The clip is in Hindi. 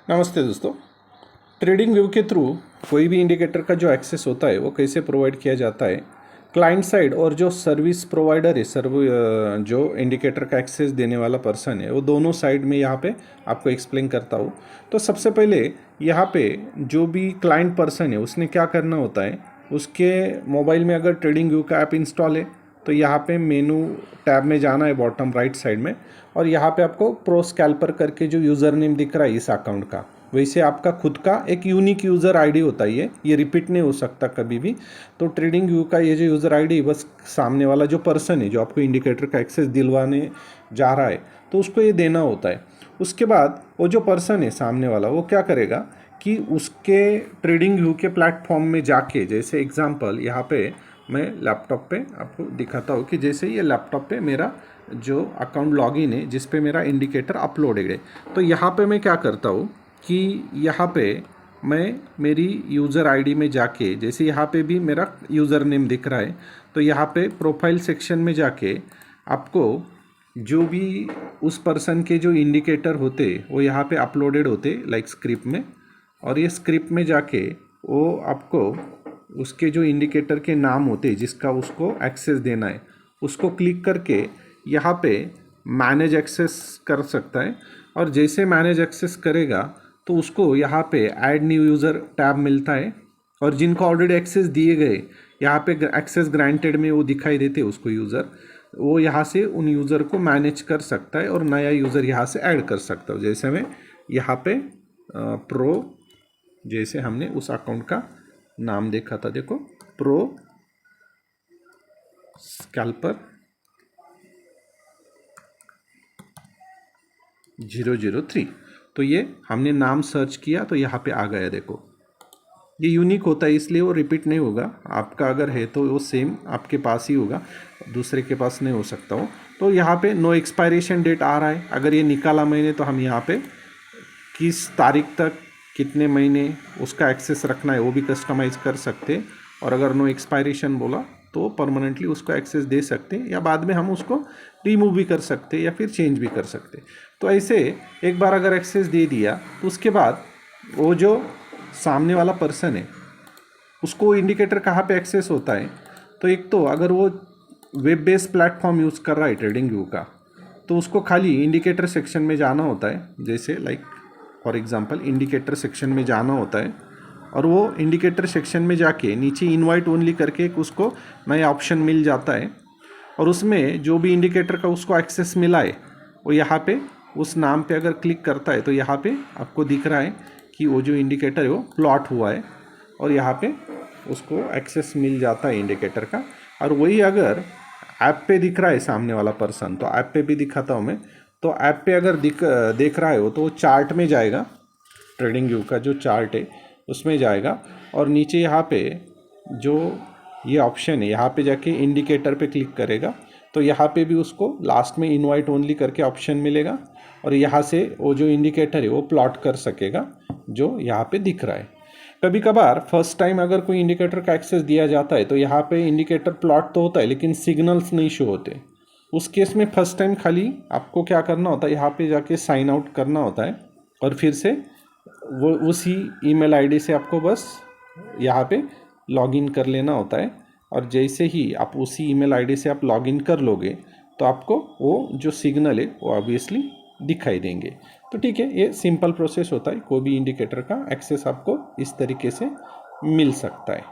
नमस्ते दोस्तों। ट्रेडिंग व्यू के थ्रू कोई भी इंडिकेटर का जो एक्सेस होता है वो कैसे प्रोवाइड किया जाता है, क्लाइंट साइड और जो सर्विस प्रोवाइडर है जो इंडिकेटर का एक्सेस देने वाला पर्सन है, वो दोनों साइड में यहाँ पे आपको एक्सप्लेन करता हूँ। तो सबसे पहले यहाँ पे जो भी क्लाइंट पर्सन है उसने क्या करना होता है, उसके मोबाइल में अगर ट्रेडिंग व्यू का ऐप इंस्टॉल है तो यहाँ पे मेनू टैब में जाना है बॉटम राइट साइड में, और यहाँ पे आपको प्रो स्कैल्पर करके जो यूज़र नेम दिख रहा है इस अकाउंट का, वैसे आपका खुद का एक यूनिक यूज़र आईडी होता है। ये रिपीट नहीं हो सकता कभी भी। तो ट्रेडिंग व्यू का ये जो यूज़र आईडी बस सामने वाला जो पर्सन है जो आपको इंडिकेटर का एक्सेस दिलवाने जा रहा है तो उसको ये देना होता है। उसके बाद वो जो पर्सन है सामने वाला वो क्या करेगा कि उसके ट्रेडिंग व्यू के प्लेटफॉर्म में जाके, जैसे एग्जांपल यहाँ पे मैं लैपटॉप पे आपको दिखाता हूँ कि जैसे ये लैपटॉप पे मेरा जो अकाउंट लॉगिन है जिस पे मेरा इंडिकेटर अपलोडेड है, तो यहाँ पे मैं क्या करता हूँ कि यहाँ पे मैं मेरी यूज़र आईडी में जाके, जैसे यहाँ पे भी मेरा यूज़र नेम दिख रहा है, तो यहाँ पे प्रोफाइल सेक्शन में जाके आपको जो भी उस पर्सन के जो इंडिकेटर होते वो यहाँ पे अपलोडेड होते लाइक स्क्रिप्ट में, और ये स्क्रिप्ट में जाके वो आपको उसके जो इंडिकेटर के नाम होते जिसका उसको एक्सेस देना है उसको क्लिक करके यहाँ पे मैनेज एक्सेस कर सकता है। और जैसे मैनेज एक्सेस करेगा तो उसको यहाँ पे ऐड न्यू यूज़र टैब मिलता है, और जिनको ऑलरेडी एक्सेस दिए गए यहाँ पे एक्सेस ग्रांटेड में वो दिखाई देते उसको यूज़र, वो यहाँ से उन यूज़र को मैनेज कर सकता है और नया यूज़र यहाँ से ऐड कर सकता है। जैसे मैं यहाँ पे प्रो, जैसे हमने उस अकाउंट का नाम देखा था, देखो प्रो स्कैल्पर 003, तो ये हमने नाम सर्च किया तो यहाँ पे आ गया। देखो ये यूनिक होता है इसलिए वो रिपीट नहीं होगा। आपका अगर है तो वो सेम आपके पास ही होगा, दूसरे के पास नहीं हो सकता हो। तो यहाँ पे नो एक्सपायरेशन डेट आ रहा है, अगर ये निकाला मैंने तो हम यहाँ पे किस तारीख तक कितने महीने उसका एक्सेस रखना है वो भी कस्टमाइज़ कर सकते, और अगर नो एक्सपायरेशन बोला तो परमानेंटली उसको एक्सेस दे सकते, या बाद में हम उसको रिमूव भी कर सकते या फिर चेंज भी कर सकते। तो ऐसे एक बार अगर एक्सेस दे दिया तो उसके बाद वो जो सामने वाला पर्सन है उसको इंडिकेटर कहाँ पे एक्सेस होता है, तो एक तो अगर वो वेब बेस्ड प्लेटफॉर्म यूज़ कर रहा है ट्रेडिंग व्यू का, तो उसको खाली इंडिकेटर सेक्शन में जाना होता है, जैसे like for example indicator section में जाना होता है, और वो इंडिकेटर सेक्शन में जाके नीचे इनवाइट ओनली करके एक उसको नया ऑप्शन मिल जाता है, और उसमें जो भी इंडिकेटर का उसको एक्सेस मिला है वो यहाँ पे उस नाम पे अगर क्लिक करता है तो यहाँ पे आपको दिख रहा है कि वो जो इंडिकेटर है वो प्लॉट हुआ है, और यहाँ पे उसको एक्सेस मिल जाता है इंडिकेटर का। और वही अगर ऐप पे दिख रहा है सामने वाला पर्सन, तो ऐप पे भी दिखाता हूँ मैं। तो ऐप पे अगर देख रहा है वो, तो वो चार्ट में जाएगा, ट्रेडिंग व्यू का जो चार्ट है उसमें जाएगा, और नीचे यहाँ पे जो ये ऑप्शन है यहाँ पे जाके इंडिकेटर पे क्लिक करेगा तो यहाँ पे भी उसको लास्ट में इनवाइट ओनली करके ऑप्शन मिलेगा, और यहाँ से वो जो इंडिकेटर है वो प्लॉट कर सकेगा जो यहाँ पे दिख रहा है। कभी कभार फर्स्ट टाइम अगर कोई इंडिकेटर का एक्सेस दिया जाता है तो यहाँ पे इंडिकेटर प्लॉट तो होता है लेकिन सिग्नल्स नहीं शो होते। उस केस में फर्स्ट टाइम खाली आपको क्या करना होता है, यहाँ पे जाके साइन आउट करना होता है, और फिर से वो उसी ईमेल आईडी से आपको बस यहाँ पे लॉगिन कर लेना होता है, और जैसे ही आप उसी ईमेल आईडी से आप लॉगिन कर लोगे तो आपको वो जो सिग्नल है वो ऑब्वियसली दिखाई देंगे। तो ठीक है, ये सिंपल प्रोसेस होता है, कोई भी इंडिकेटर का एक्सेस आपको इस तरीके से मिल सकता है।